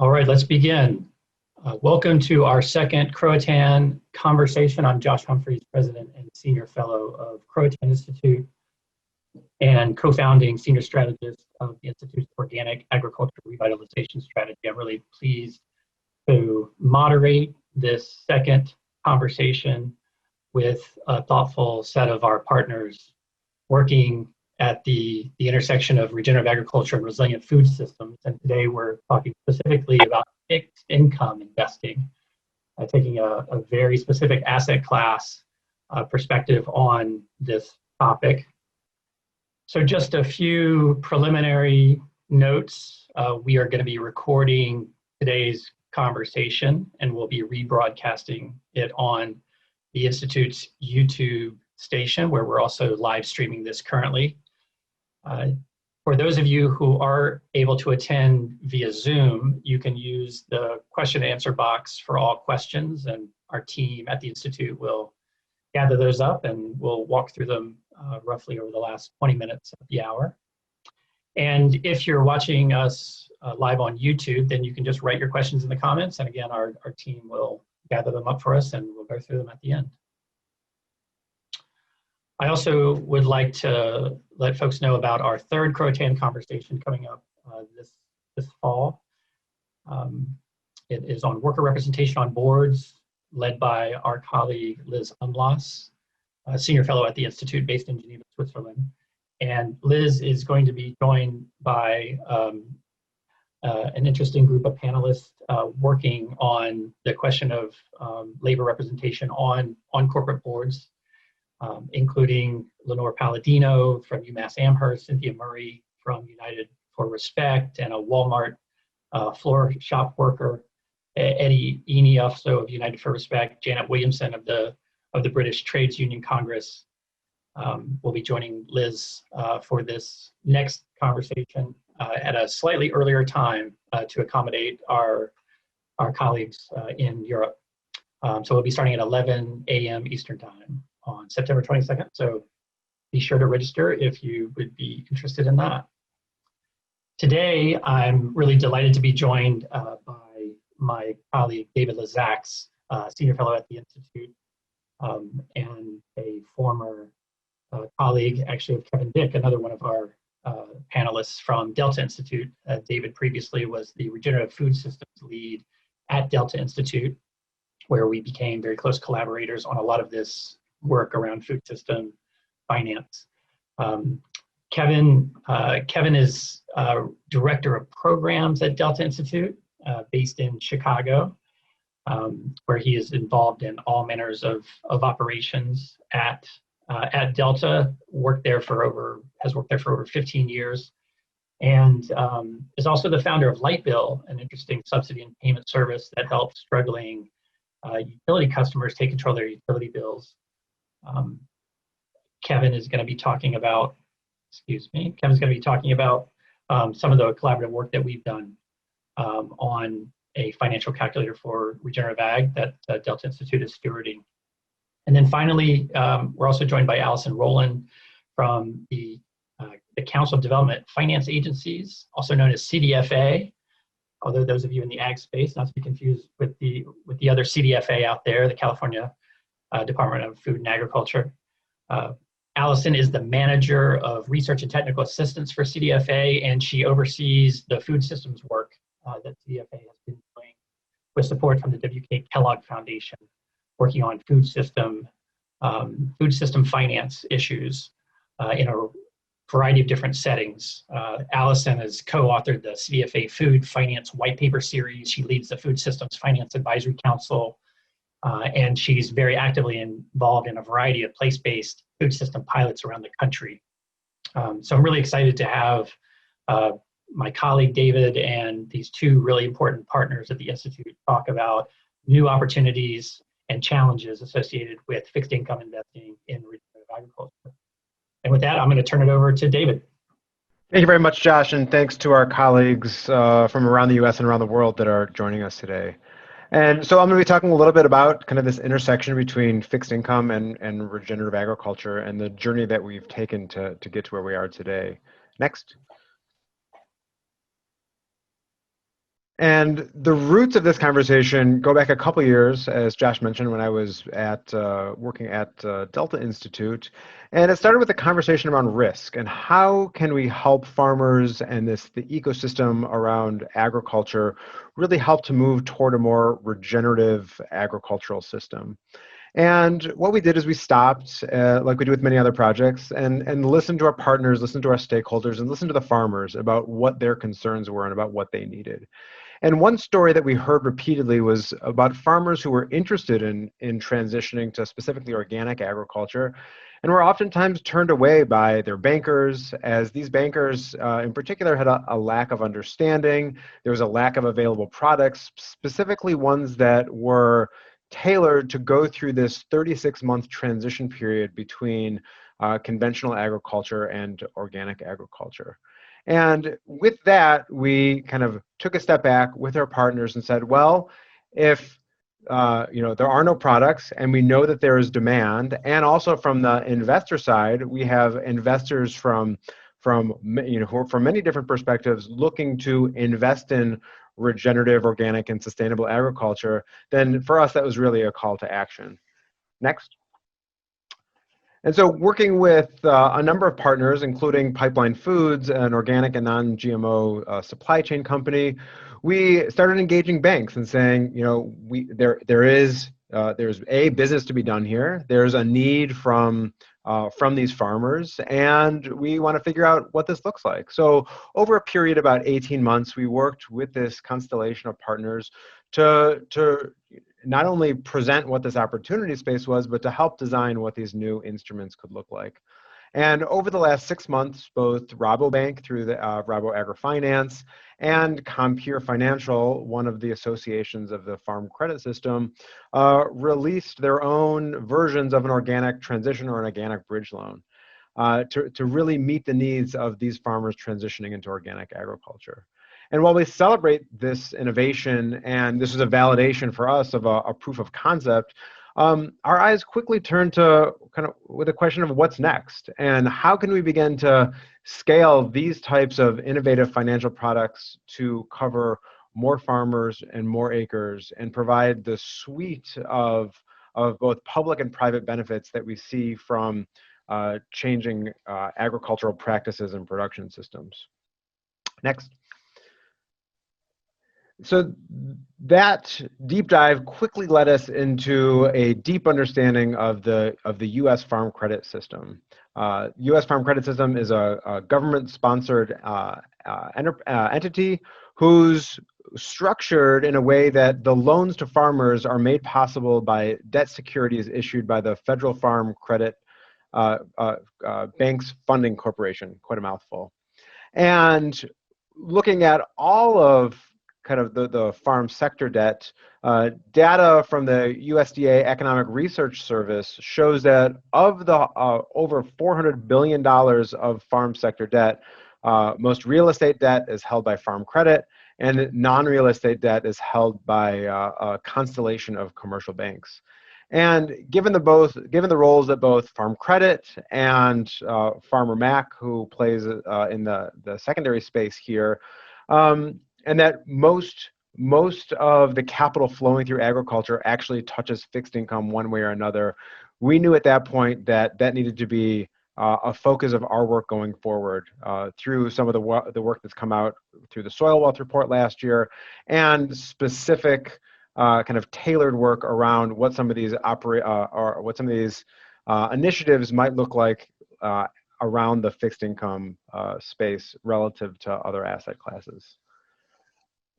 All right, let's begin. Welcome to our second Croatan conversation. I'm Josh Humphreys, President and Senior Fellow of Croatan Institute and co-founding Senior Strategist of the Institute's Organic Agriculture Revitalization Strategy. I'm really pleased to moderate this second conversation with a thoughtful set of our partners working at the intersection of regenerative agriculture and resilient food systems. And today we're talking specifically about fixed income investing, taking a very specific asset class perspective on this topic. So just a few preliminary notes. We are going to be recording today's conversation and we'll be rebroadcasting it on the Institute's YouTube station, where we're also live streaming this currently. For those of you who are able to attend via Zoom, you can use the question and answer box for all questions, and our team at the Institute will gather those up and we'll walk through them roughly over the last 20 minutes of the hour. And if you're watching us live on YouTube, then you can just write your questions in the comments, and again, our team will gather them up for us and we'll go through them at the end. I also would like to let folks know about our third Croatan conversation coming up this fall. It is on worker representation on boards, led by our colleague Liz Umlas, a senior fellow at the Institute based in Geneva, Switzerland. And Liz is going to be joined by an interesting group of panelists working on the question of labor representation on corporate boards. Including Lenore Palladino from UMass Amherst, Cynthia Murray from United for Respect, and a Walmart floor shop worker, Eddie Eni, also of United for Respect, Janet Williamson of the British Trades Union Congress will be joining Liz for this next conversation at a slightly earlier time to accommodate our colleagues in Europe. So we'll be starting at 11 a.m. Eastern Time on September 22nd. So be sure to register if you would be interested in that. Today, I'm really delighted to be joined by my colleague, David LeZaks, Senior Fellow at the Institute, and a former colleague, actually, of Kevin Dick, another one of our panelists from Delta Institute. David previously was the Regenerative Food Systems lead at Delta Institute, where we became very close collaborators on a lot of this work around food system finance. Kevin is Director of Programs at Delta Institute, based in Chicago, where he is involved in all manners of operations at Delta. Has worked there for over 15 years, and is also the founder of Lightbill, an interesting subsidy and payment service that helps struggling utility customers take control of their utility bills. Kevin is going to be talking about, some of the collaborative work that we've done on a financial calculator for regenerative ag that Delta Institute is stewarding. And then finally, we're also joined by Allison Rowland from the Council of Development Finance Agencies, also known as CDFA, although those of you in the ag space, not to be confused with the other CDFA out there, the California Department of Food and Agriculture. Allison is the manager of research and technical assistance for CDFA, and she oversees the food systems work that CDFA has been doing with support from the W.K. Kellogg Foundation, working on food system finance issues in a variety of different settings. Allison has co-authored the CDFA Food Finance White Paper Series. She leads the Food Systems Finance Advisory Council, and she's very actively involved in a variety of place-based food system pilots around the country. So I'm really excited to have my colleague David and these two really important partners at the Institute talk about new opportunities and challenges associated with fixed income investing in regenerative agriculture. And with that, I'm going to turn it over to David. Thank you very much, Josh, and thanks to our colleagues from around the U.S. and around the world that are joining us today. And so I'm going to be talking a little bit about kind of this intersection between fixed income and regenerative agriculture and the journey that we've taken to get to where we are today. Next. And the roots of this conversation go back a couple years, as Josh mentioned, when I was working at Delta Institute. And it started with a conversation around risk and how can we help farmers and the ecosystem around agriculture really help to move toward a more regenerative agricultural system. And what we did is we stopped, like we do with many other projects, and listened to our partners, listened to our stakeholders, and listened to the farmers about what their concerns were and about what they needed. And one story that we heard repeatedly was about farmers who were interested in transitioning to specifically organic agriculture, and were oftentimes turned away by their bankers, as these bankers in particular had a lack of understanding. There was a lack of available products, specifically ones that were tailored to go through this 36-month transition period between conventional agriculture and organic agriculture. And with that, we kind of took a step back with our partners and said, well, if there are no products and we know that there is demand, and also from the investor side, we have investors from who are from many different perspectives looking to invest in regenerative, organic, and sustainable agriculture, then for us, that was really a call to action. Next. And so working with a number of partners, including Pipeline Foods, an organic and non-GMO supply chain company, we started engaging banks and saying, there's a business to be done here. There's a need from these farmers, and we want to figure out what this looks like. So over a period of about 18 months, we worked with this constellation of partners to not only present what this opportunity space was, but to help design what these new instruments could look like. And over the last 6 months, both Rabobank through the Rabo AgriFinance and Compeer Financial, one of the associations of the farm credit system, released their own versions of an organic transition or an organic bridge loan to really meet the needs of these farmers transitioning into organic agriculture. And while we celebrate this innovation, and this is a validation for us of a proof of concept, our eyes quickly turn to kind of with a question of what's next, and how can we begin to scale these types of innovative financial products to cover more farmers and more acres and provide the suite of both public and private benefits that we see from changing agricultural practices and production systems. Next. So that deep dive quickly led us into a deep understanding of the U.S. farm credit system. U.S. farm credit system is a government-sponsored entity who's structured in a way that the loans to farmers are made possible by debt securities issued by the Federal Farm Credit Banks Funding Corporation, quite a mouthful. And looking at all of kind of the farm sector debt, data from the USDA Economic Research Service shows that of the over $400 billion of farm sector debt, most real estate debt is held by Farm Credit, and non-real estate debt is held by a constellation of commercial banks. And given the roles that both Farm Credit and Farmer Mac, who plays in the secondary space here, and that most of the capital flowing through agriculture actually touches fixed income one way or another, we knew at that point that that needed to be a focus of our work going forward through some of the work that's come out through the Soil Wealth Report last year, and specific kind of tailored work around what some of these initiatives might look like around the fixed income space relative to other asset classes.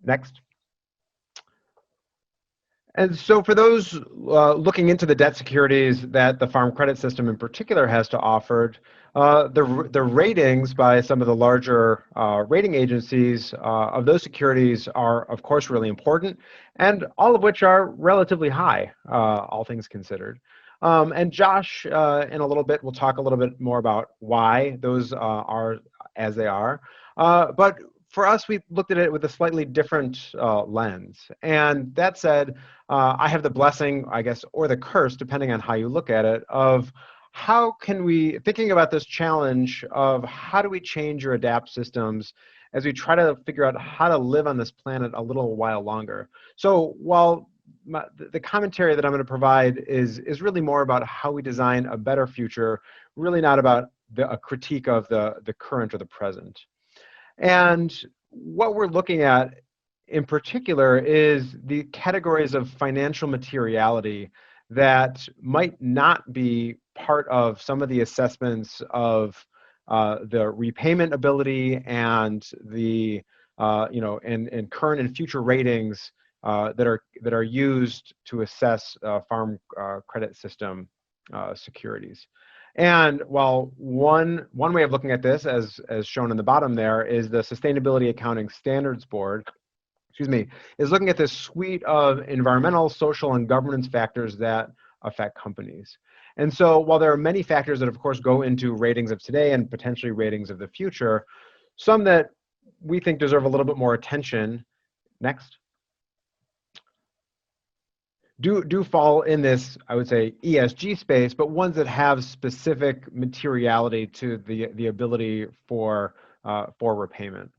Next. And so for those looking into the debt securities that the farm credit system in particular has to offer, the ratings by some of the larger rating agencies of those securities are, of course, really important, and all of which are relatively high, all things considered. And Josh, in a little bit, will talk a little bit more about why those are as they are. But for us, we looked at it with a slightly different lens. And that said, I have the blessing, I guess, or the curse, depending on how you look at it, of how can we, thinking about this challenge of how do we change or adapt systems as we try to figure out how to live on this planet a little while longer. So while the commentary that I'm going to provide is really more about how we design a better future, really not about a critique of the current or the present. And what we're looking at in particular is the categories of financial materiality that might not be part of some of the assessments of the repayment ability and the and current and future ratings that are used to assess farm credit system securities. And while one way of looking at this, as shown in the bottom there, is the Sustainability Accounting Standards Board, is looking at this suite of environmental, social, and governance factors that affect companies. And so while there are many factors that, of course, go into ratings of today and potentially ratings of the future, some that we think deserve a little bit more attention, next, do fall in this, I would say, ESG space, but ones that have specific materiality to the ability for repayment.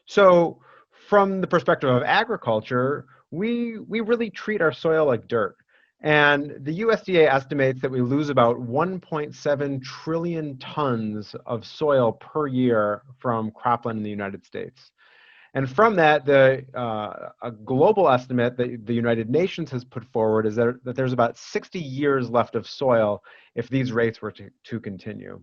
So from the perspective of agriculture, we really treat our soil like dirt. And the USDA estimates that we lose about 1.7 trillion tons of soil per year from cropland in the United States. And from that, a global estimate that the United Nations has put forward is that there's about 60 years left of soil if these rates were to continue.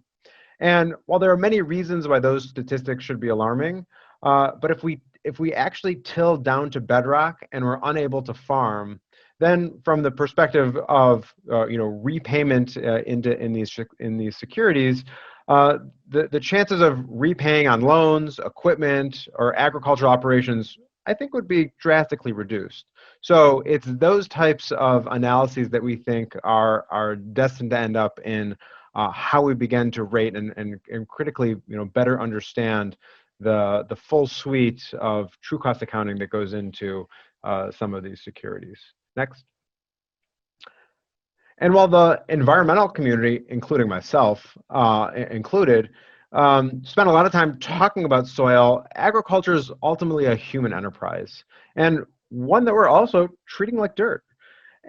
And while there are many reasons why those statistics should be alarming, but if we actually till down to bedrock and we're unable to farm, then from the perspective of repayment in these securities, the chances of repaying on loans, equipment, or agricultural operations, I think, would be drastically reduced. So it's those types of analyses that we think are destined to end up in how we begin to rate and critically better understand the full suite of true cost accounting that goes into some of these securities. Next. And while the environmental community, including myself included, spent a lot of time talking about soil, agriculture is ultimately a human enterprise, and one that we're also treating like dirt.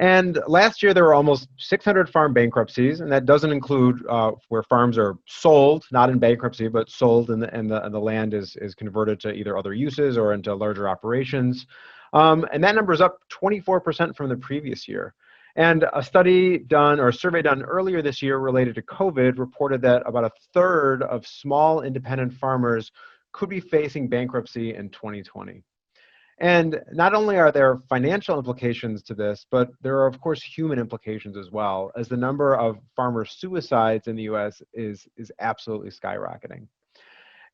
And last year there were almost 600 farm bankruptcies, and that doesn't include where farms are sold, not in bankruptcy, but sold and the land is converted to either other uses or into larger operations. And that number is up 24% from the previous year. And a study done, or a survey done earlier this year related to COVID, reported that about a third of small independent farmers could be facing bankruptcy in 2020. And not only are there financial implications to this, but there are, of course, human implications as well, as the number of farmer suicides in the US is absolutely skyrocketing.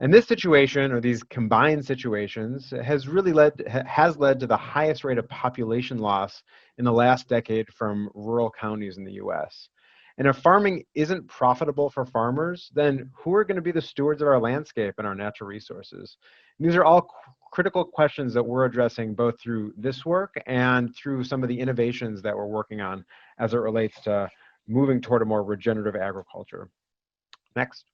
And this situation, or these combined situations, has led to the highest rate of population loss in the last decade from rural counties in the US. And if farming isn't profitable for farmers, then who are going to be the stewards of our landscape and our natural resources? And these are all critical questions that we're addressing both through this work and through some of the innovations that we're working on as it relates to moving toward a more regenerative agriculture. Next.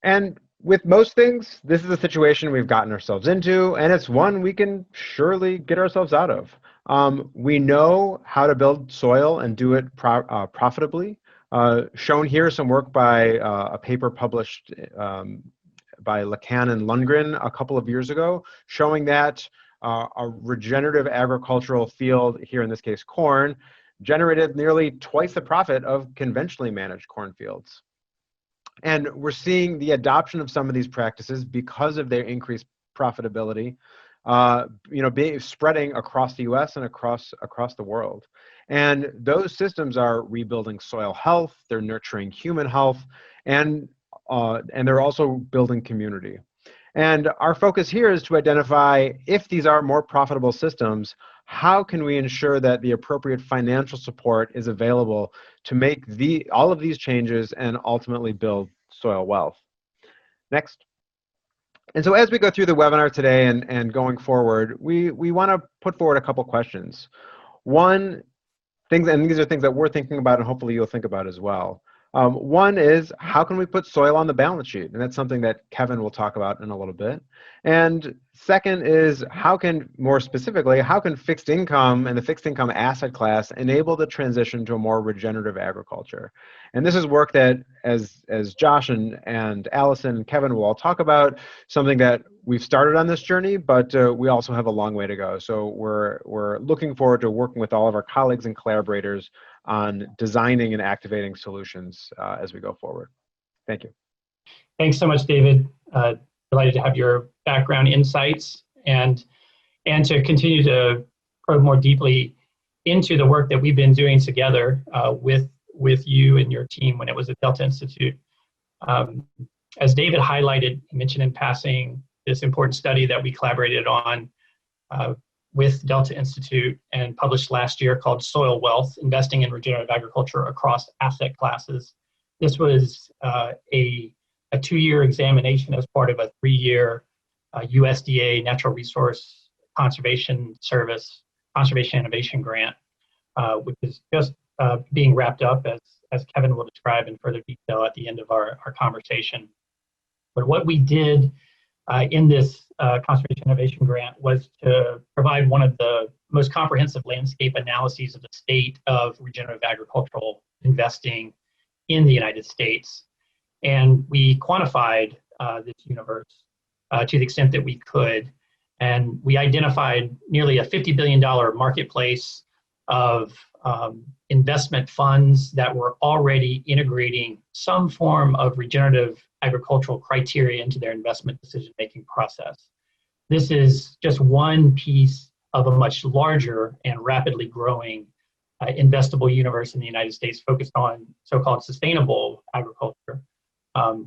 And with most things, this is a situation we've gotten ourselves into, and it's one we can surely get ourselves out of. We know how to build soil and do it profitably. Shown here, some work by a paper published by Lacan and Lundgren a couple of years ago, showing that a regenerative agricultural field, here in this case corn, generated nearly twice the profit of conventionally managed cornfields. And we're seeing the adoption of some of these practices because of their increased profitability, spreading across the US and across the world. And those systems are rebuilding soil health, they're nurturing human health, and they're also building community. And our focus here is to identify, if these are more profitable systems, how can we ensure that the appropriate financial support is available to make all of these changes and ultimately build soil wealth. Next. And so as we go through the webinar today and going forward, we want to put forward a couple questions. One, and these are things that we're thinking about and hopefully you'll think about as well. One is, how can we put soil on the balance sheet? And that's something that Kevin will talk about in a little bit. And second is, more specifically, how can fixed income and the fixed income asset class enable the transition to a more regenerative agriculture? And this is work that, as Josh and Allison and Kevin will all talk about, something that we've started on this journey, but we also have a long way to go. So we're looking forward to working with all of our colleagues and collaborators on designing and activating solutions as we go forward. Thank you. Thanks so much, David. Delighted to have your background insights and to continue to probe more deeply into the work that we've been doing together with you and your team when it was at Delta Institute. As David highlighted, he mentioned in passing this important study that we collaborated on with Delta Institute and published last year called Soil Wealth, Investing in Regenerative Agriculture Across Asset Classes. This was a 2-year examination as part of a 3-year USDA Natural Resource Conservation Service Conservation Innovation Grant, which is just being wrapped up, as Kevin will describe in further detail at the end of our conversation. But what we did in this Conservation Innovation Grant was to provide one of the most comprehensive landscape analyses of the state of regenerative agricultural investing in the United States. And we quantified this universe to the extent that we could. And we identified nearly a $50 billion marketplace of investment funds that were already integrating some form of regenerative agricultural criteria into their investment decision-making process. This is just one piece of a much larger and rapidly growing investable universe in the United States focused on so-called sustainable agriculture,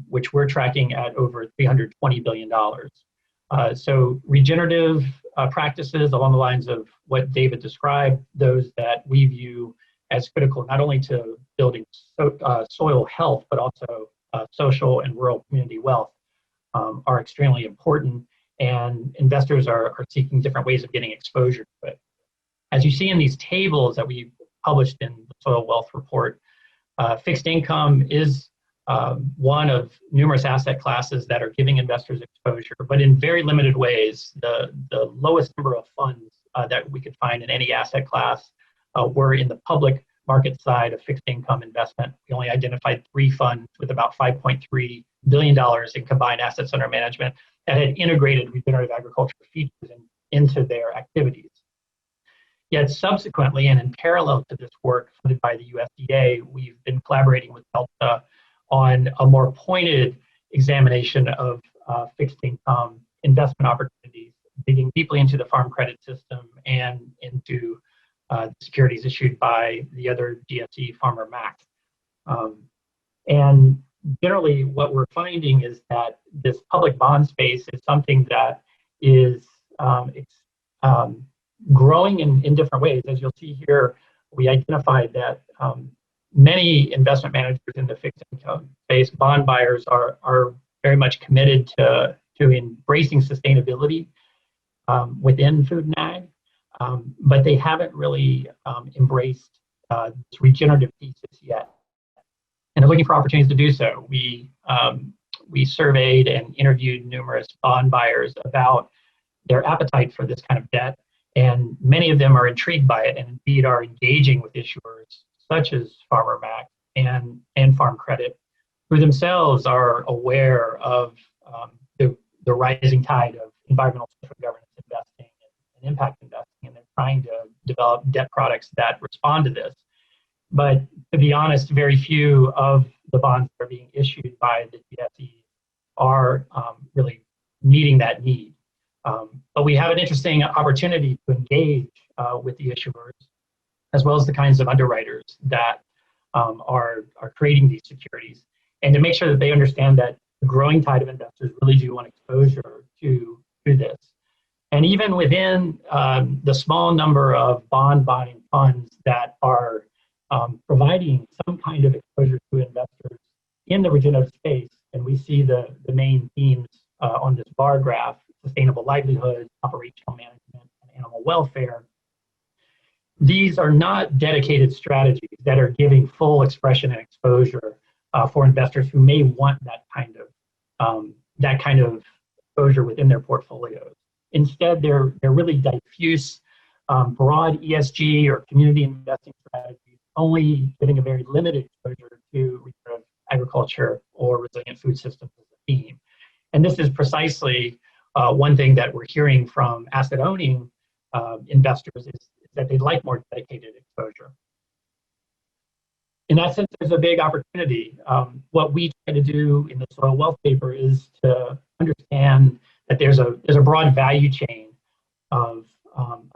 which we're tracking at over $320 billion. So regenerative practices along the lines of what David described, those that we view as critical not only to building soil health, but also social and rural community wealth, are extremely important, and investors are seeking different ways of getting exposure to it. As you see in these tables that we published in the Soil Wealth Report, fixed income is one of numerous asset classes that are giving investors exposure, but in very limited ways. The lowest number of funds that we could find in any asset class were in the public market side of fixed income investment. We only identified 3 funds with about $5.3 billion in combined assets under management that had integrated regenerative agriculture features into their activities. Yet subsequently, and in parallel to this work funded by the USDA, we've been collaborating with Delta on a more pointed examination of fixed income investment opportunities, digging deeply into the farm credit system and into securities issued by the other GSE Farmer Mac. And generally what we're finding is that this public bond space is something that is growing in different ways. As you'll see here, we identified that many investment managers in the fixed income space, bond buyers, are very much committed to embracing sustainability within food and ag, but they haven't really embraced this regenerative thesis yet, and are looking for opportunities to do so. We surveyed and interviewed numerous bond buyers about their appetite for this kind of debt, and many of them are intrigued by it and indeed are engaging with issuers such as Farmer Mac and Farm Credit, who themselves are aware of the rising tide of environmental social governance investing and impact investing, and they're trying to develop debt products that respond to this. But to be honest, very few of the bonds that are being issued by the GSEs are really meeting that need. But we have an interesting opportunity to engage with the issuers, as well as the kinds of underwriters that are creating these securities, and to make sure that they understand that the growing tide of investors really do want exposure to this. And even within the small number of bond buying funds that are providing some kind of exposure to investors in the regenerative space, and we see the main themes on this bar graph: sustainable livelihoods, operational management, and animal welfare. These are not dedicated strategies that are giving full expression and exposure for investors who may want that kind of exposure within their portfolios. Instead, they're really diffuse, broad ESG or community investing strategies, only giving a very limited exposure to regenerative agriculture or resilient food systems as a theme. And this is precisely one thing that we're hearing from asset owning investors is that they'd like more dedicated exposure. In that sense, there's a big opportunity. What we try to do in the soil wealth paper is to understand that there's a broad value chain of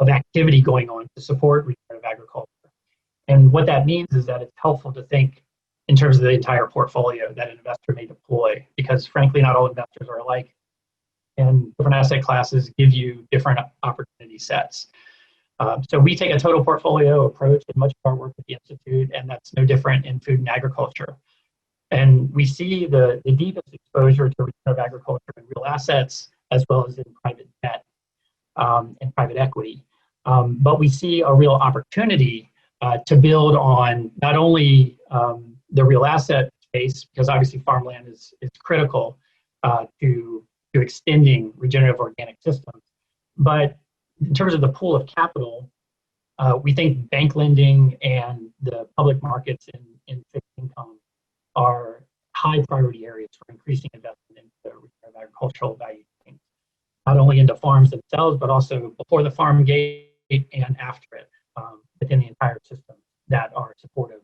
activity going on to support regenerative agriculture. And what that means is that it's helpful to think in terms of the entire portfolio that an investor may deploy, because frankly, not all investors are alike. And different asset classes give you different opportunity sets. So we take a total portfolio approach in much of our work at the Institute, and that's no different in food and agriculture. And we see the deepest exposure to regenerative agriculture in real assets, as well as in private debt and private equity. But we see a real opportunity to build on not only the real asset space, because obviously farmland is critical to extending regenerative organic systems, but in terms of the pool of capital, we think bank lending and the public markets in fixed income are high priority areas for increasing investment into regenerative agricultural value chains, not only into farms themselves, but also before the farm gate and after it, within the entire system that are supportive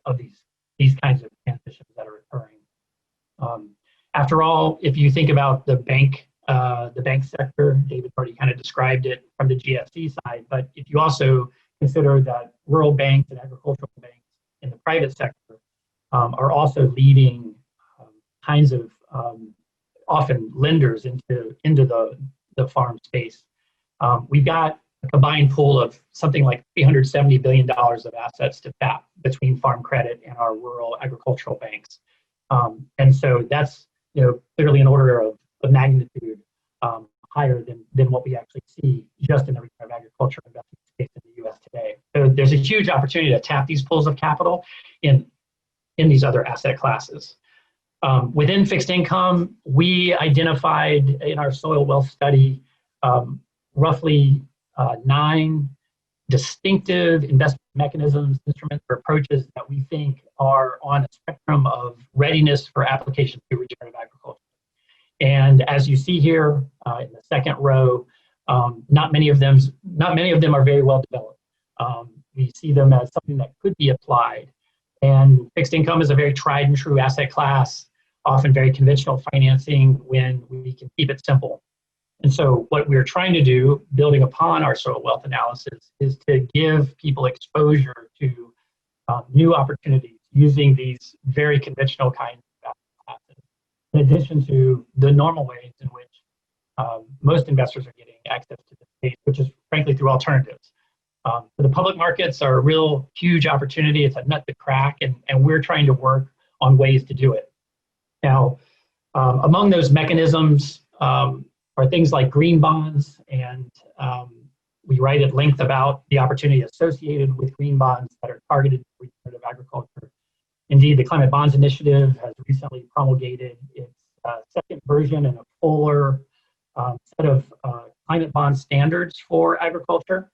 of these kinds of transitions that are occurring. After all, if you think about the bank sector, David already kind of described it from the GSC side, but if you also consider that rural banks and agricultural banks in the private sector are also leading kinds of often lenders into the farm space. We've got a combined pool of something like $370 billion of assets to tap between farm credit and our rural agricultural banks. And so that's clearly an order of magnitude higher than what we actually see just in the regenerative agriculture investment space in the US today. So there's a huge opportunity to tap these pools of capital in these other asset classes. Within fixed income, we identified in our soil wealth study roughly 9 distinctive investment mechanisms, instruments, or approaches that we think are on a spectrum of readiness for application to regenerative agriculture. And as you see here in the second row, not many of them are very well developed. We see them as something that could be applied. And fixed income is a very tried and true asset class, often very conventional financing when we can keep it simple. And so what we're trying to do, building upon our soil wealth analysis, is to give people exposure to new opportunities using these very conventional kinds of asset classes, in addition to the normal ways in which most investors are getting access to the space, which is frankly through alternatives. So the public markets are a real huge opportunity. It's a nut to crack, and we're trying to work on ways to do it. Now, among those mechanisms are things like green bonds, and we write at length about the opportunity associated with green bonds that are targeted to regenerative agriculture. Indeed, the Climate Bonds Initiative has recently promulgated its second version and a fuller set of climate bond standards for agriculture.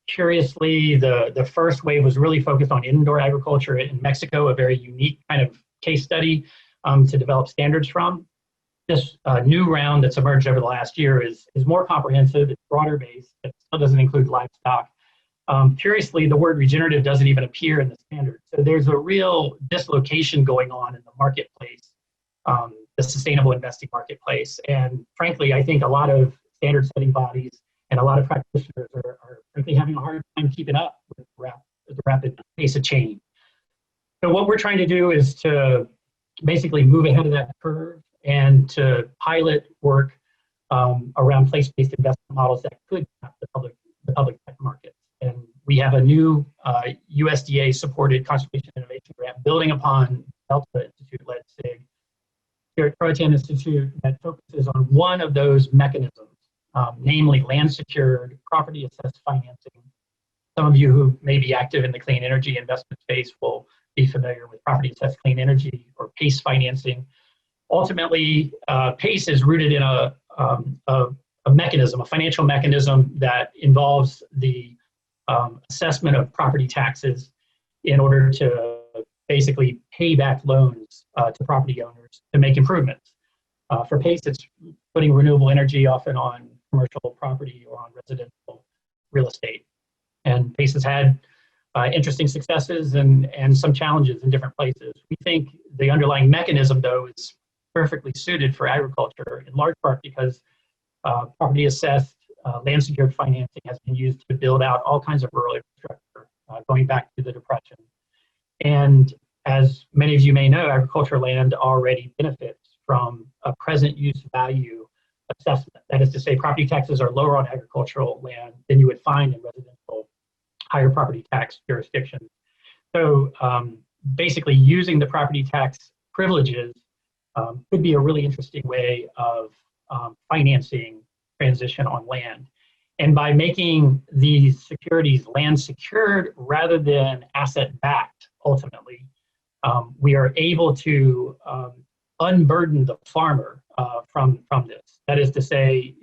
Curiously, the first wave was really focused on indoor agriculture in Mexico, a very unique kind of case study to develop standards from. This new round that's emerged over the last year is more comprehensive, it's broader based, it still doesn't include livestock. Curiously, the word regenerative doesn't even appear in the standard. So there's a real dislocation going on in the marketplace, the sustainable investing marketplace. And frankly, I think a lot of standard setting bodies and a lot of practitioners are frankly having a hard time keeping up with the rapid pace of change. So what we're trying to do is to basically move ahead of that curve and to pilot work around place-based investment models that could tap the public tech markets. And we have a new USDA-supported conservation innovation grant building upon Delta Institute-led SIG here at Croatan Institute that focuses on one of those mechanisms, namely land-secured, property-assessed financing. Some of you who may be active in the clean energy investment space will be familiar with property assessed clean energy or PACE financing. Ultimately, PACE is rooted in a mechanism, a financial mechanism that involves the assessment of property taxes in order to basically pay back loans to property owners to make improvements. For PACE, it's putting renewable energy often on commercial property or on residential real estate. And PACE has had interesting successes and some challenges in different places. We think the underlying mechanism, though, is perfectly suited for agriculture, in large part because property assessed land secured financing has been used to build out all kinds of rural infrastructure going back to the Depression. And as many of you may know, agricultural land already benefits from a present use value assessment. That is to say, property taxes are lower on agricultural land than you would find in residential higher property tax jurisdictions. So basically using the property tax privileges could be a really interesting way of financing transition on land. And by making these securities land secured rather than asset backed, ultimately, we are able to unburden the farmer from this. That is to say,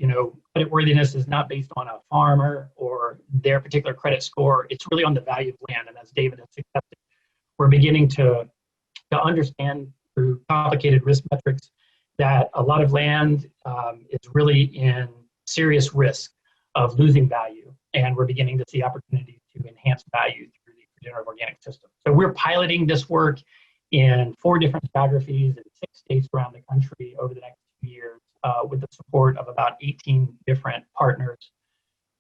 creditworthiness is not based on a farmer or their particular credit score. It's really on the value of land. And as David has suggested, we're beginning to understand through complicated risk metrics that a lot of land is really in serious risk of losing value. And we're beginning to see opportunities to enhance value through the regenerative organic system. So we're piloting this work in 4 different geographies in 6 states around the country over the next 2 years with the support of about 18 different partners,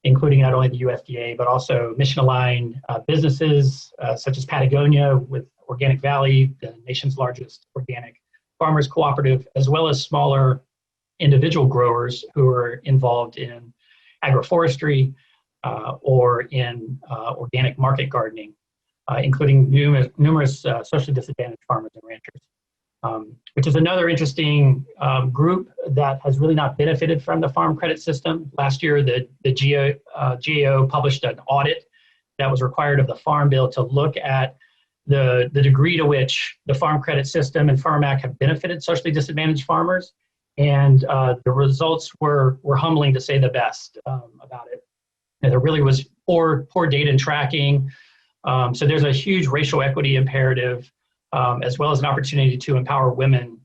including not only the USDA, but also mission-aligned businesses such as Patagonia with Organic Valley, the nation's largest organic farmers cooperative, as well as smaller individual growers who are involved in agroforestry or in organic market gardening, including numerous socially disadvantaged farmers and ranchers, which is another interesting group that has really not benefited from the farm credit system. Last year, the GAO published an audit that was required of the Farm Bill to look at the degree to which the farm credit system and Farm Act have benefited socially disadvantaged farmers. And the results were humbling to say the best about it. And there really was poor data and tracking. So there's a huge racial equity imperative, as well as an opportunity to empower women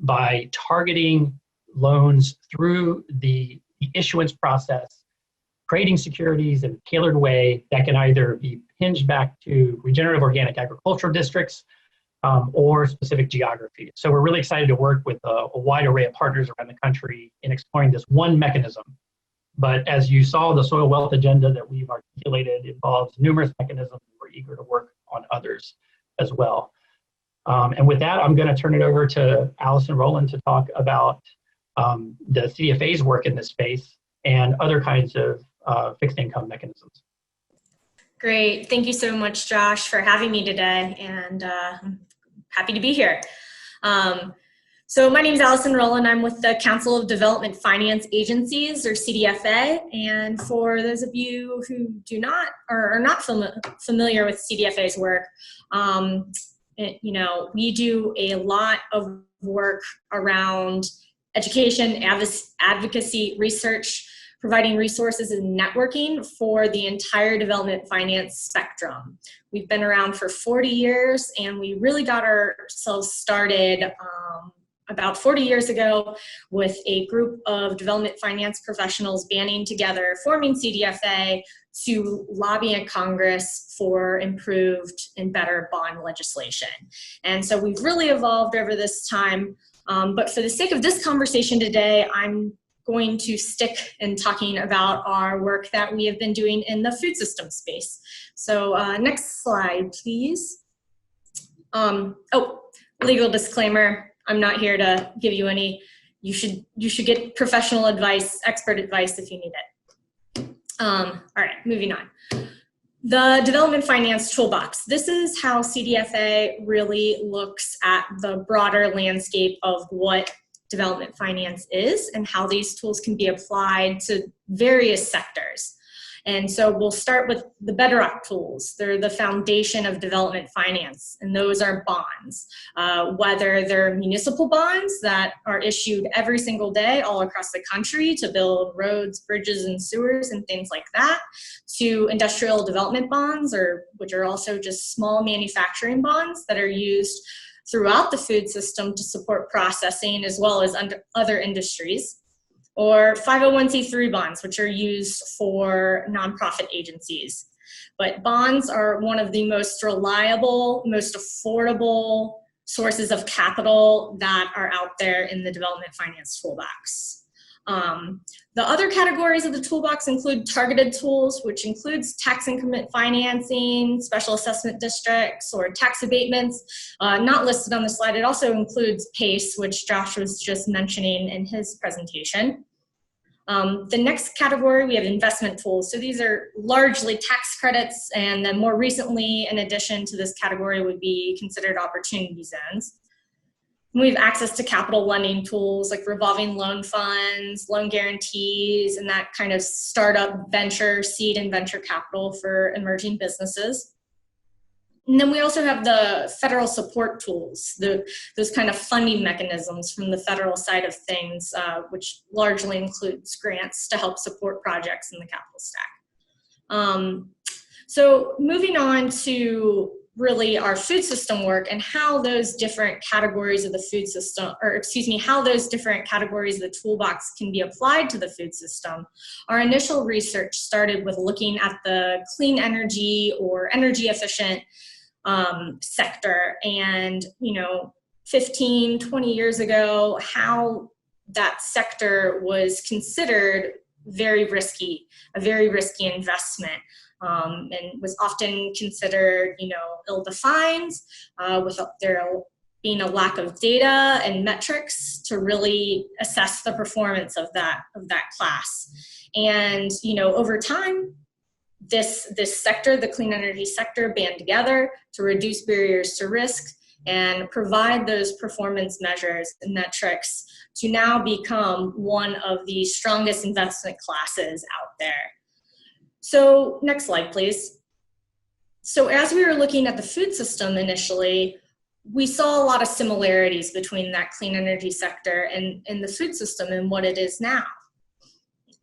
by targeting loans through the issuance process, creating securities in a tailored way that can either be hinged back to regenerative organic agricultural districts or specific geographies. So we're really excited to work with a wide array of partners around the country in exploring this one mechanism. But as you saw, the soil wealth agenda that we've articulated involves numerous mechanisms. We're eager to work on others as well. And with that, I'm going to turn it over to Allison Rowland to talk about the CDFA's work in this space and other kinds of fixed income mechanisms. Great. Thank you so much, Josh, for having me today, and I'm happy to be here. So my name is Allison Rowland. I'm with the Council of Development Finance Agencies, or CDFA. And for those of you who do not or are not familiar with CDFA's work, we do a lot of work around education, advocacy, research, providing resources and networking for the entire development finance spectrum. We've been around for 40 years, and we really got ourselves started about 40 years ago with a group of development finance professionals banding together, forming CDFA to lobby in Congress for improved and better bond legislation. And so we've really evolved over this time. But for the sake of this conversation today, I'm going to stick in talking about our work that we have been doing in the food system space. So next slide, please. Legal disclaimer. I'm not here to give you any, you should get professional advice, expert advice if you need it. All right, moving on. The Development Finance Toolbox. This is how CDFA really looks at the broader landscape of what development finance is and how these tools can be applied to various sectors. And so we'll start with the bedrock tools. They're the foundation of development finance, and those are bonds. Whether they're municipal bonds that are issued every single day all across the country to build roads, bridges, and sewers and things like that, to industrial development bonds, which are also just small manufacturing bonds that are used throughout the food system to support processing as well as other industries, or 501c3 bonds, which are used for nonprofit agencies. But bonds are one of the most reliable, most affordable sources of capital that are out there in the development finance toolbox. The other categories of the toolbox include targeted tools, which includes tax increment financing, special assessment districts, or tax abatements. Not listed on the slide, it also includes PACE, which Josh was just mentioning in his presentation. The next category, we have investment tools. So these are largely tax credits, and then more recently, in addition to this category, would be considered opportunity zones. We have access to capital lending tools like revolving loan funds, loan guarantees, and that kind of startup venture, seed and venture capital for emerging businesses. And then we also have the federal support tools, those kind of funding mechanisms from the federal side of things, which largely includes grants to help support projects in the capital stack. So moving on to really our food system work and how those different categories of the food system, how those different categories of the toolbox can be applied to the food system. Our initial research started with looking at the clean energy or energy efficient sector, and 15, 20 years ago, how that sector was considered a very risky investment. And was often considered, ill-defined, with there being a lack of data and metrics to really assess the performance of that class. And over time, this sector, the clean energy sector, band together to reduce barriers to risk and provide those performance measures and metrics to now become one of the strongest investment classes out there. So next slide, please. So as we were looking at the food system initially, we saw a lot of similarities between that clean energy sector and the food system and what it is now.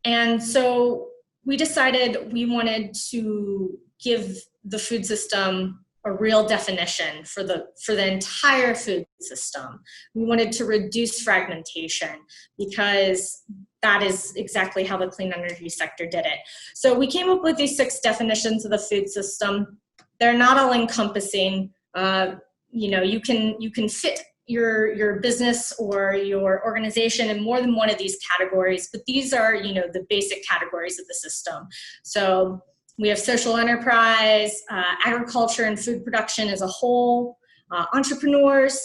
And so we decided we wanted to give the food system a real definition for the entire food system. We wanted to reduce fragmentation because that is exactly how the clean energy sector did it. So we came up with these 6 definitions of the food system. They're not all encompassing. You can fit your business or your organization in more than one of these categories, but these are the basic categories of the system. So we have social enterprise, agriculture and food production as a whole, entrepreneurs,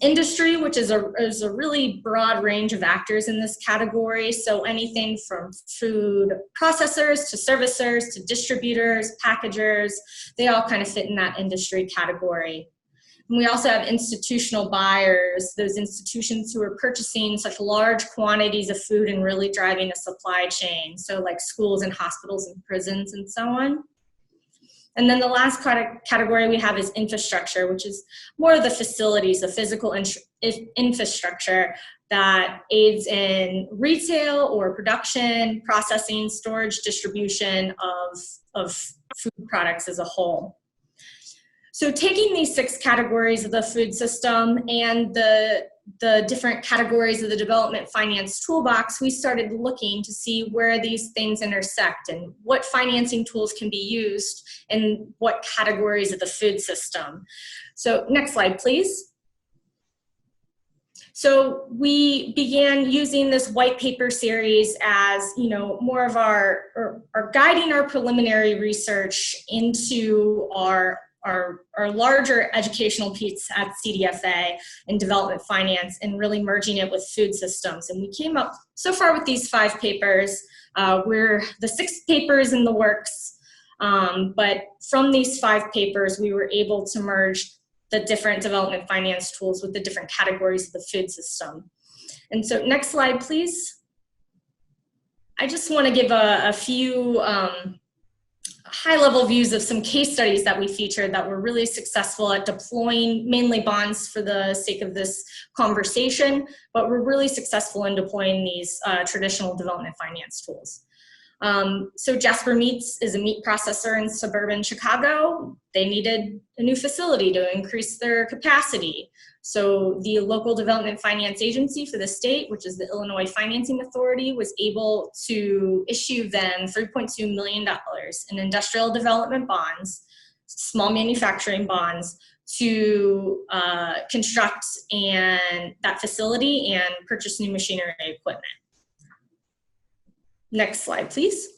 industry, which is a really broad range of actors in this category. So anything from food processors to servicers to distributors, packagers, they all kind of fit in that industry category. And we also have institutional buyers, those institutions who are purchasing such large quantities of food and really driving a supply chain. So like schools and hospitals and prisons and so on. And then the last category we have is infrastructure, which is more of the facilities, the physical infrastructure that aids in retail or production, processing, storage, distribution of food products as a whole. So taking these 6 categories of the food system and the different categories of the development finance toolbox, we started looking to see where these things intersect and what financing tools can be used in what categories of the food system. So next slide, please. So we began using this white paper series as, more of our guiding our preliminary research into our larger educational piece at CDFA in development finance and really merging it with food systems. And we came up so far with these 5 papers. We're the 6th paper is in the works, but from these 5 papers, we were able to merge the different development finance tools with the different categories of the food system. And so next slide, please. I just want to give a few high-level views of some case studies that we featured that were really successful at deploying mainly bonds for the sake of this conversation, but were really successful in deploying these traditional development finance tools. So Jasper Meats is a meat processor in suburban Chicago. They needed a new facility to increase their capacity. So the local development finance agency for the state, which is the Illinois Financing Authority, was able to issue them $3.2 million in industrial development bonds, small manufacturing bonds, to construct that facility and purchase new machinery and equipment. Next slide, please.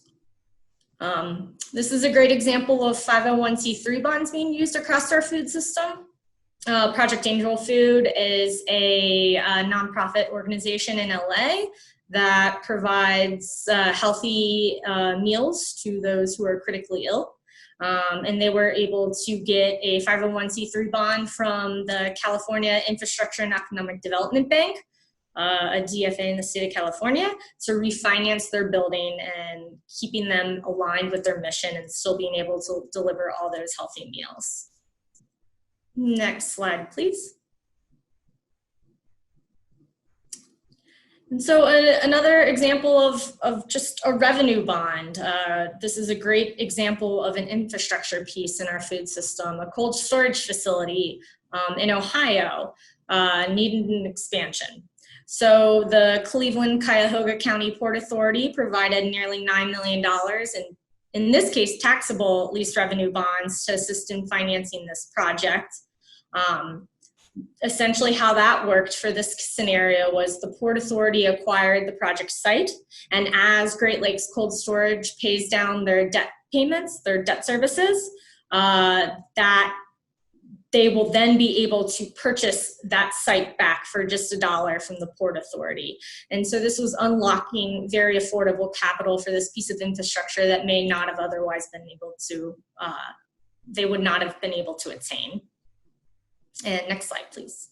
This is a great example of 501c3 bonds being used across our food system. Project Angel Food is a nonprofit organization in LA that provides healthy meals to those who are critically ill. And they were able to get a 501c3 bond from the California Infrastructure and Economic Development Bank, a DFA in the state of California, to refinance their building and keeping them aligned with their mission and still being able to deliver all those healthy meals. Next slide, please. And so another example of just a revenue bond. This is a great example of an infrastructure piece in our food system. A cold storage facility in Ohio needed an expansion. So the Cleveland-Cuyahoga County Port Authority provided nearly $9 million in this case, taxable lease revenue bonds to assist in financing this project. Essentially how that worked for this scenario was the Port Authority acquired the project site, and as Great Lakes Cold Storage pays down their debt payments, their debt services, that they will then be able to purchase that site back for just $1 from the Port Authority. And so this was unlocking very affordable capital for this piece of infrastructure that may not have otherwise been able to, they would not have been able to attain. And next slide, please.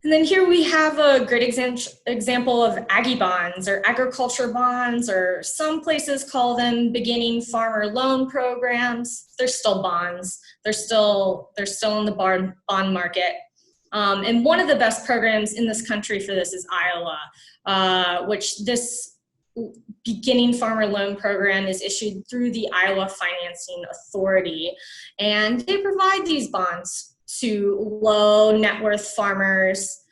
And then here we have a great example of Aggie bonds or agriculture bonds, or some places call them beginning farmer loan programs. They're still bonds. They're still in the bond market. And one of the best programs in this country for this is Iowa, which this beginning farmer loan program is issued through the Iowa Financing Authority. And they provide these bonds to low net worth farmers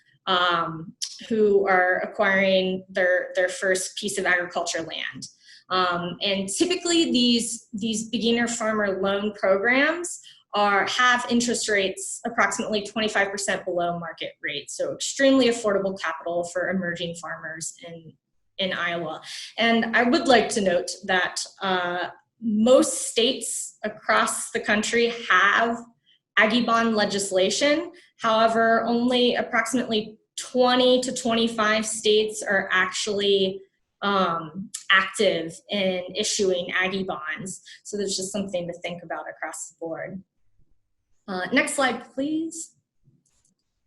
who are acquiring their first piece of agriculture land. And typically these beginner farmer loan programs have interest rates approximately 25% below market rate. So extremely affordable capital for emerging farmers in Iowa. And I would like to note that most states across the country have Aggie bond legislation. However, only approximately 20 to 25 states are actually active in issuing Aggie bonds. So there's just something to think about across the board. Next slide, please.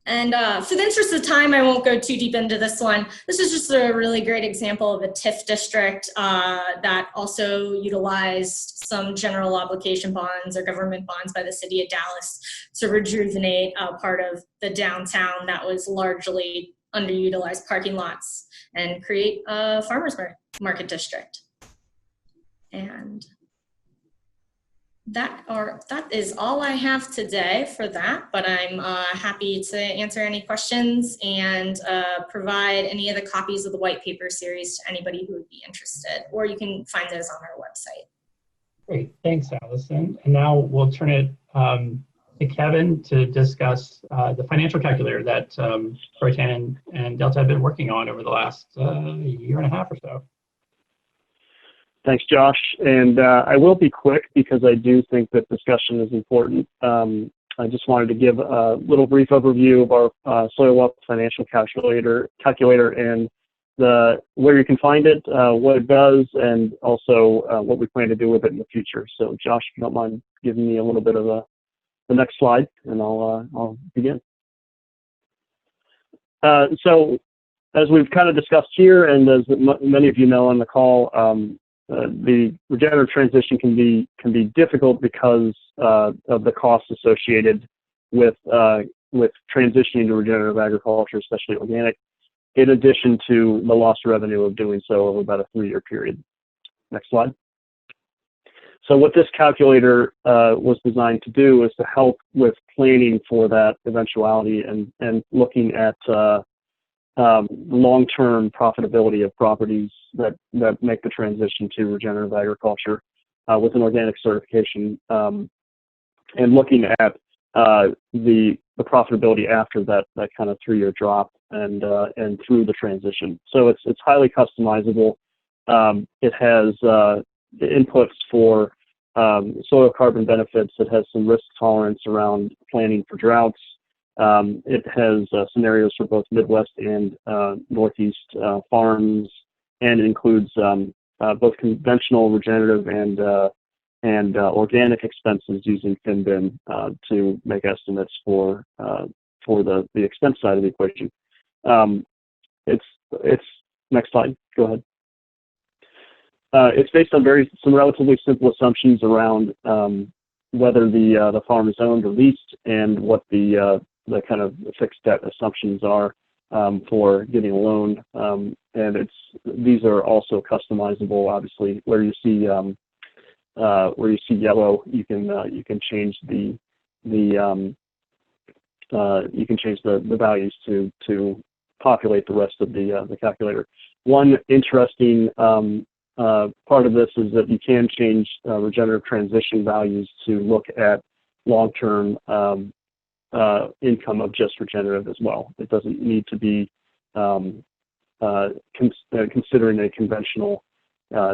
And for the interest of time, I won't go too deep into this one. This is just a really great example of a TIF district that also utilized some general obligation bonds or government bonds by the city of Dallas to rejuvenate part of the downtown that was largely underutilized parking lots and create a farmers market district. And that is all I have today for that, but I'm happy to answer any questions and provide any of the copies of the white paper series to anybody who would be interested, or you can find those on our website. Great, thanks, Allison. And now we'll turn it to Kevin to discuss the financial calculator that Croatan and Delta have been working on over the last year and a half or so. Thanks, Josh. And I will be quick because I do think that discussion is important. I just wanted to give a little brief overview of our soil wealth financial calculator and where you can find it, what it does, and also what we plan to do with it in the future. So Josh, if you don't mind giving me a little bit of the next slide, and I'll begin. So as we've kind of discussed here, and as many of you know on the call, the regenerative transition can be difficult because of the costs associated with transitioning to regenerative agriculture, especially organic, in addition to the lost revenue of doing so over about a 3-year period. Next slide. So what this calculator was designed to do is to help with planning for that eventuality and looking at long-term profitability of properties that make the transition to regenerative agriculture with an organic certification, and looking at the profitability after that kind of 3-year drop and through the transition. So it's highly customizable. It has inputs for soil carbon benefits. It has some risk tolerance around planning for droughts. It has scenarios for both Midwest and Northeast farms, and it includes both conventional, regenerative, and organic expenses using FinBin to make estimates for the expense side of the equation. It's next slide. Go ahead. It's based on some relatively simple assumptions around whether the farm is owned or leased, and what the kind of fixed debt assumptions are for getting a loan. And these are also customizable. Obviously, where you see yellow, you can change the values to populate the rest of the calculator. One interesting part of this is that you can change regenerative transition values to look at long-term income of just regenerative as well. It doesn't need to be considering a conventional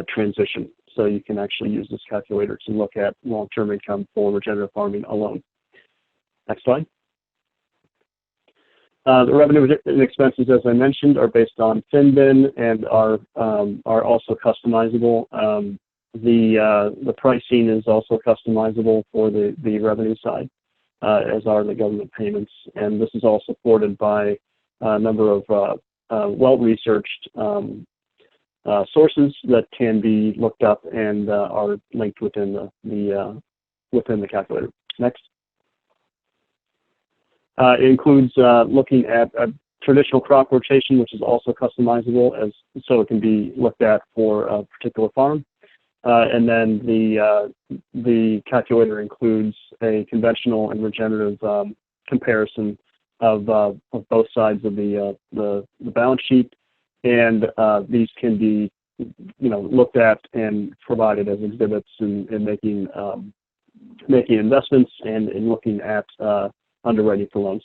transition. So you can actually use this calculator to look at long-term income for regenerative farming alone. Next slide. The revenue and expenses, as I mentioned, are based on FinBin and are also customizable. The pricing is also customizable for the revenue side, as are the government payments. And this is all supported by a number of well-researched sources that can be looked up and are linked within the calculator. Next. It includes looking at a traditional crop rotation, which is also customizable, so it can be looked at for a particular farm. And then the calculator includes a conventional and regenerative comparison of both sides of the balance sheet, and these can be looked at and provided as exhibits in making investments and in looking at underwriting for loans.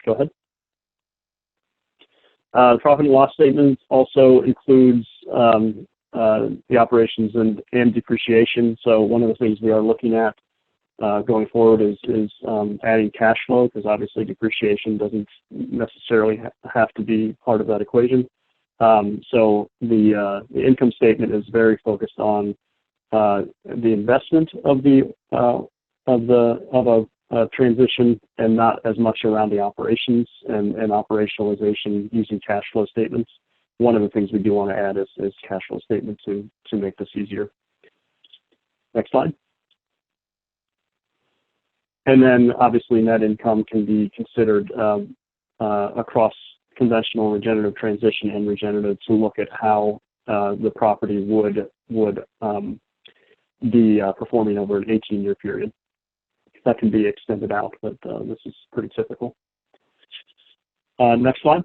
Go ahead. The profit and loss statement also includes the operations and depreciation. So one of the things we are looking at going forward is adding cash flow, because obviously depreciation doesn't necessarily have to be part of that equation. So the income statement is very focused on the investment of a transition, and not as much around the operations and operationalization using cash flow statements. One of the things we do want to add is cash flow statement to make this easier. Next slide. And then obviously net income can be considered across conventional, regenerative transition, and regenerative to look at how the property would be performing over an 18-year period. That can be extended out, but this is pretty typical. Next slide.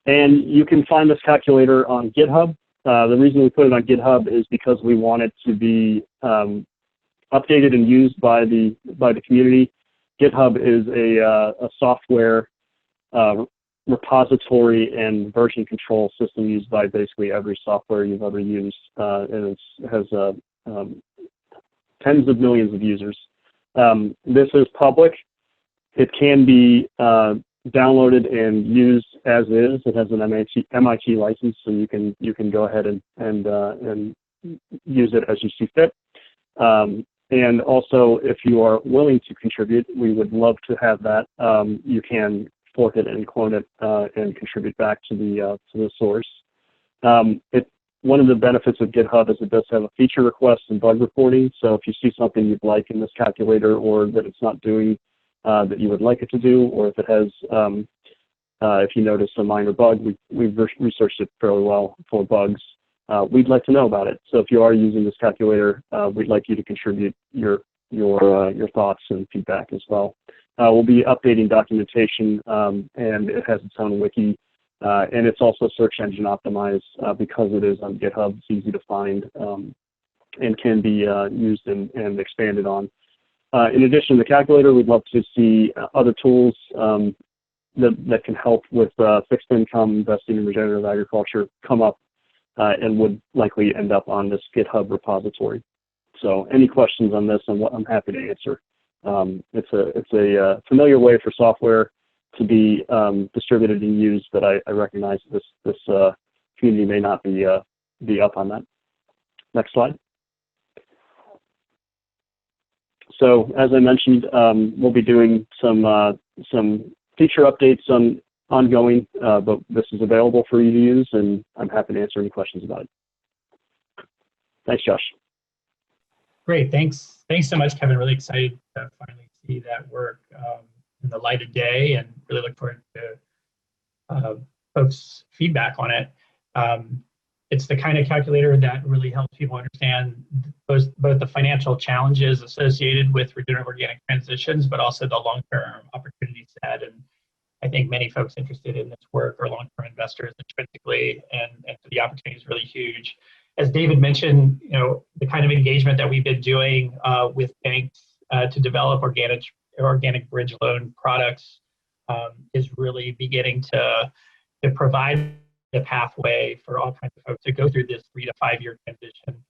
And you can find this calculator on GitHub. The reason we put it on GitHub is because we want it to be updated and used by the community. GitHub is a software repository and version control system used by basically every software you've ever used, and it has tens of millions of users. This is public. It can be downloaded and used as is. It has an MIT license, so you can go ahead and use it as you see fit. And also, if you are willing to contribute, we would love to have that. You can fork it and clone it and contribute back to the source. One of the benefits of GitHub is it does have a feature request and bug reporting. So if you see something you'd like in this calculator, or that it's not doing that you would like it to do, or if it has, if you notice a minor bug, we've researched it fairly well for bugs. We'd like to know about it. So if you are using this calculator, we'd like you to contribute your thoughts and feedback as well. We'll be updating documentation, and it has its own wiki. And it's also search engine optimized because it is on GitHub. It's easy to find and can be used and expanded on. In addition to the calculator, we'd love to see other tools that can help with fixed income investing in regenerative agriculture come up and would likely end up on this GitHub repository. So any questions on this, I'm happy to answer. It's a familiar way for software to be distributed and used, but I recognize this community may not be up on that. Next slide. So as I mentioned, we'll be doing some feature updates ongoing, but this is available for you to use, and I'm happy to answer any questions about it. Thanks, Josh. Great, thanks so much, Kevin. Really excited to finally see that work in the light of day, and really look forward to folks' feedback on it. It's the kind of calculator that really helps people understand both the financial challenges associated with regenerative organic transitions, but also the long-term opportunity set. And I think many folks interested in this work are long-term investors intrinsically, and so the opportunity is really huge. As David mentioned, the kind of engagement that we've been doing with banks to develop organic bridge loan products is really beginning to provide the pathway for all kinds of folks to go through this 3 to 5 year transition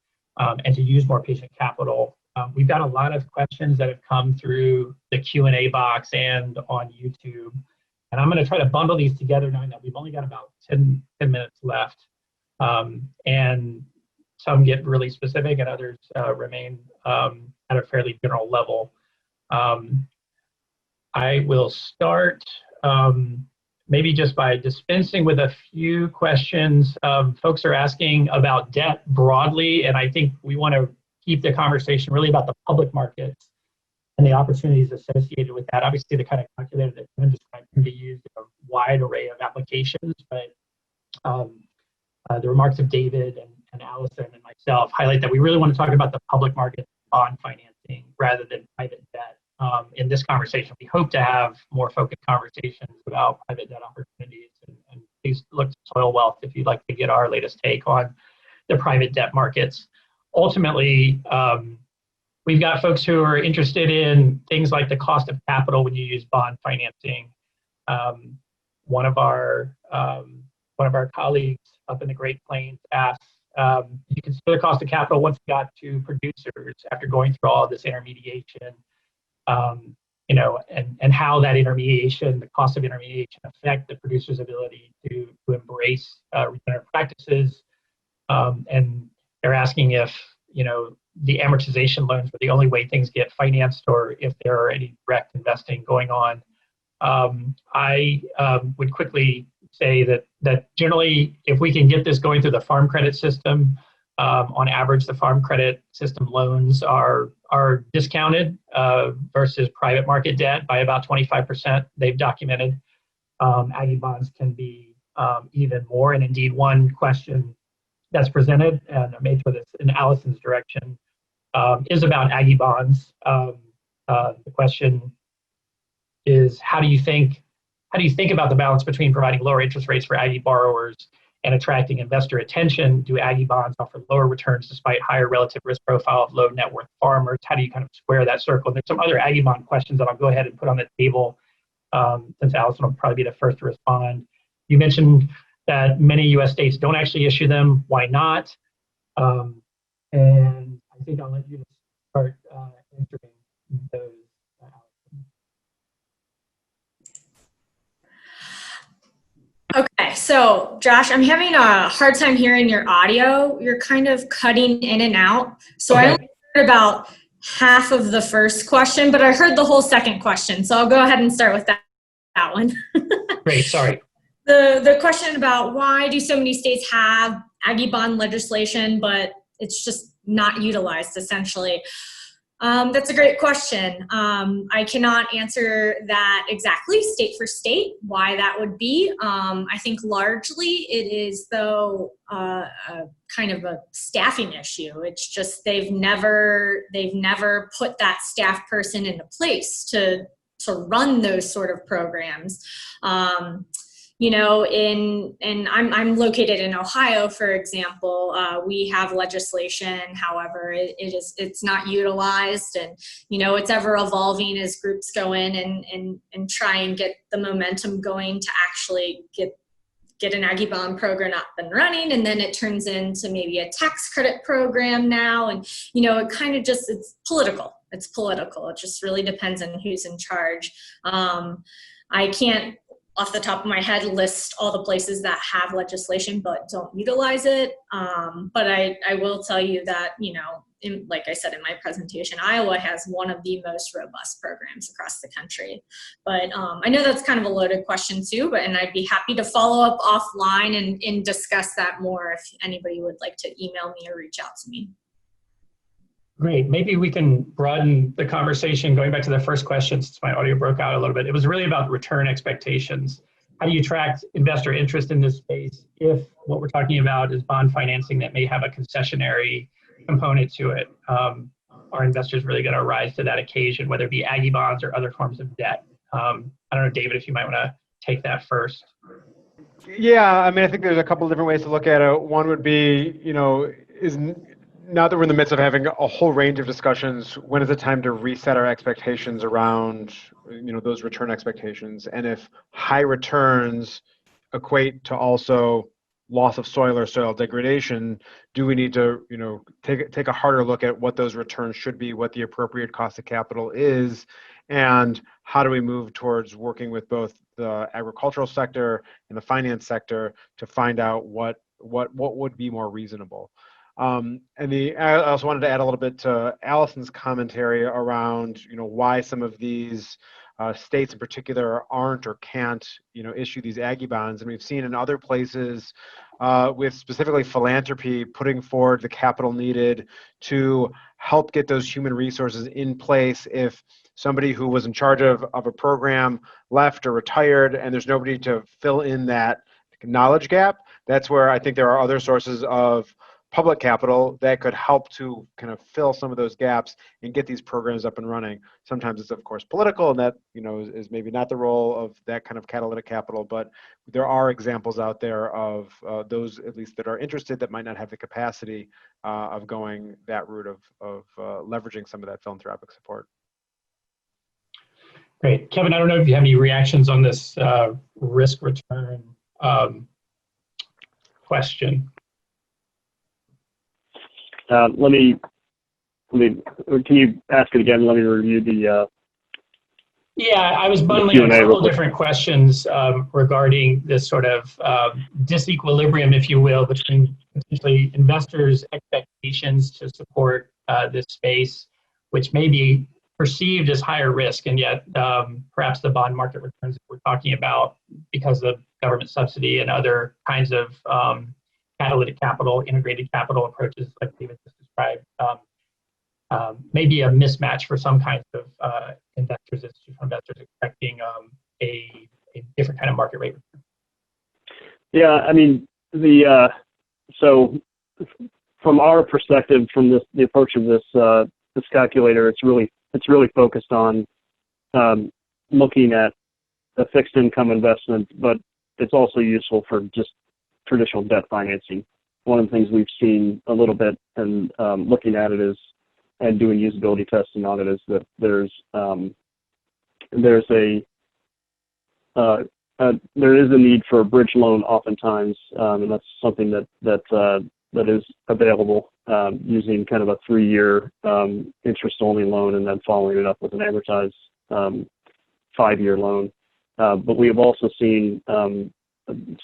and to use more patient capital. We've got a lot of questions that have come through the Q&A box and on YouTube. And I'm going to try to bundle these together, knowing that we've only got about 10 minutes left. And some get really specific and others remain at a fairly general level. I will start maybe just by dispensing with a few questions. Folks are asking about debt broadly, and I think we want to keep the conversation really about the public markets and the opportunities associated with that. Obviously, the kind of calculator that Kevin described can be used in a wide array of applications, but the remarks of David and Allison and myself highlight that we really want to talk about the public market bond financing rather than private debt. In this conversation, we hope to have more focused conversations about private debt opportunities, and please look to Soil Wealth if you'd like to get our latest take on the private debt markets. Ultimately, we've got folks who are interested in things like the cost of capital when you use bond financing. One of our colleagues up in the Great Plains asks, you consider the cost of capital once it got to producers after going through all of this intermediation, and how that intermediation, the cost of intermediation, affect the producer's ability to embrace regenerative practices. And they're asking if, the amortization loans are the only way things get financed, or if there are any direct investing going on. I would quickly say that generally, if we can get this going through the farm credit system, on average, the farm credit system loans are discounted versus private market debt by about 25%. They've documented. Aggie bonds can be even more. And indeed, one question that's presented, and I may throw this in Allison's direction, is about Aggie bonds. The question is, how do you think about the balance between providing lower interest rates for Aggie borrowers and attracting investor attention? Do Aggie bonds offer lower returns despite higher relative risk profile of low net worth farmers? How do you kind of square that circle? And there's some other Aggie bond questions that I'll go ahead and put on the table, since Allison will probably be the first to respond. You mentioned that many U.S. states don't actually issue them. Why not? And I think I'll let you start answering those. Okay, so Josh, I'm having a hard time hearing your audio. You're kind of cutting in and out. So okay. I only heard about half of the first question, but I heard the whole second question. So I'll go ahead and start with that. that one. Great, sorry. The question about why do so many states have Aggie bond legislation, but it's just not utilized, essentially. That's a great question. I cannot answer that exactly state for state, why that would be. I think largely it is, though, kind of a staffing issue. It's just they've never put that staff person into place to run those sort of programs. You know, I'm located in Ohio, for example. We have legislation, however, it's not utilized, and you know, it's ever evolving as groups go in and try and get the momentum going to actually get an Aggie bond program up and running, and then it turns into maybe a tax credit program now, and you know, it kind of just it's political. It just really depends on who's in charge. I can't, off the top of my head, list all the places that have legislation but don't utilize it. But I will tell you that, you know, like I said in my presentation, Iowa has one of the most robust programs across the country. But I know that's kind of a loaded question too, and I'd be happy to follow up offline and discuss that more if anybody would like to email me or reach out to me. Great. Maybe we can broaden the conversation going back to the first question since my audio broke out a little bit. It was really about return expectations. How do you attract investor interest in this space if what we're talking about is bond financing that may have a concessionary component to it? Are investors really going to rise to that occasion, whether it be Aggie bonds or other forms of debt? I don't know, David, if you might want to take that first. Yeah, I mean, I think there's a couple of different ways to look at it. One would be, you know, now that we're in the midst of having a whole range of discussions, when is it time to reset our expectations around, you know, those return expectations? And if high returns equate to also loss of soil or soil degradation, do we need to, you know, take a harder look at what those returns should be, what the appropriate cost of capital is, and how do we move towards working with both the agricultural sector and the finance sector to find out what would be more reasonable. I also wanted to add a little bit to Allison's commentary around, you know, why some of these states in particular aren't or can't, you know, issue these Aggie bonds. And we've seen in other places with specifically philanthropy putting forward the capital needed to help get those human resources in place if somebody who was in charge of a program left or retired and there's nobody to fill in that knowledge gap. That's where I think there are other sources of public capital that could help to kind of fill some of those gaps and get these programs up and running. Sometimes it's of course political, and that, you know, is maybe not the role of that kind of catalytic capital, but there are examples out there of those at least that are interested that might not have the capacity of going that route of leveraging some of that philanthropic support. Great. Kevin, I don't know if you have any reactions on this risk return question. Can you ask it again? Let me review the. Yeah, I was bundling a couple different questions regarding this sort of disequilibrium, if you will, between potentially investors' expectations to support this space, which may be perceived as higher risk, and yet perhaps the bond market returns that we're talking about, because of government subsidy and other kinds of catalytic capital, integrated capital approaches like David just described, maybe a mismatch for some kinds of investors, institutional investors expecting a different kind of market rate return. Yeah, I mean, so from our perspective, from the approach of this calculator, it's really focused on looking at a fixed income investment, but it's also useful for just traditional debt financing. One of the things we've seen a little bit and looking at it is, and doing usability testing on it, is that there is a need for a bridge loan oftentimes, and that's something that is available using kind of a 3-year interest-only loan and then following it up with an amortized 5-year loan. But we have also seen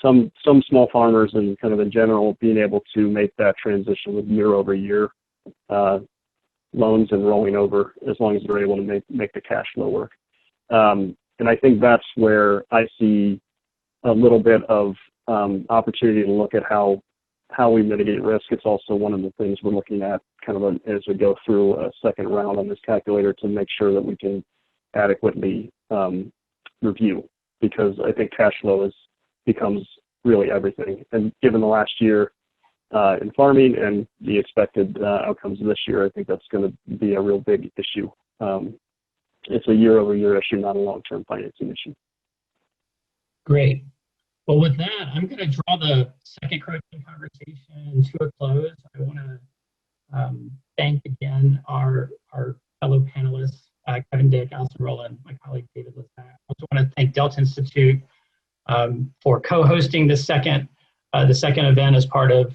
some small farmers and kind of in general being able to make that transition with year-over-year loans and rolling over as long as they're able to make the cash flow work. And I think that's where I see a little bit of opportunity to look at how we mitigate risk. It's also one of the things we're looking at kind of as we go through a second round on this calculator to make sure that we can adequately review, because I think cash flow becomes really everything. And given the last year in farming and the expected outcomes this year, I think that's going to be a real big issue. It's a year-over-year issue, not a long-term financing issue. Great. Well, with that, I'm going to draw the second Croatan conversation to a close. I want to thank again our fellow panelists, Kevin Dick, Allison Rowland, my colleague David LeZaks. I also want to thank Delta Institute for co-hosting the second event as part of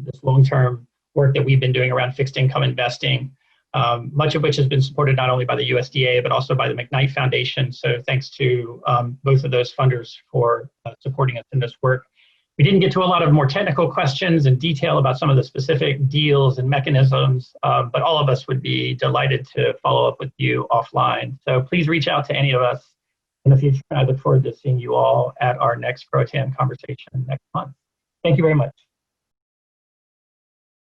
this long-term work that we've been doing around fixed income investing, much of which has been supported not only by the USDA, but also by the McKnight Foundation. So thanks to both of those funders for supporting us in this work. We didn't get to a lot of more technical questions and detail about some of the specific deals and mechanisms, but all of us would be delighted to follow up with you offline. So please reach out to any of us in the future. I look forward to seeing you all at our next Croatan conversation next month. Thank you very much.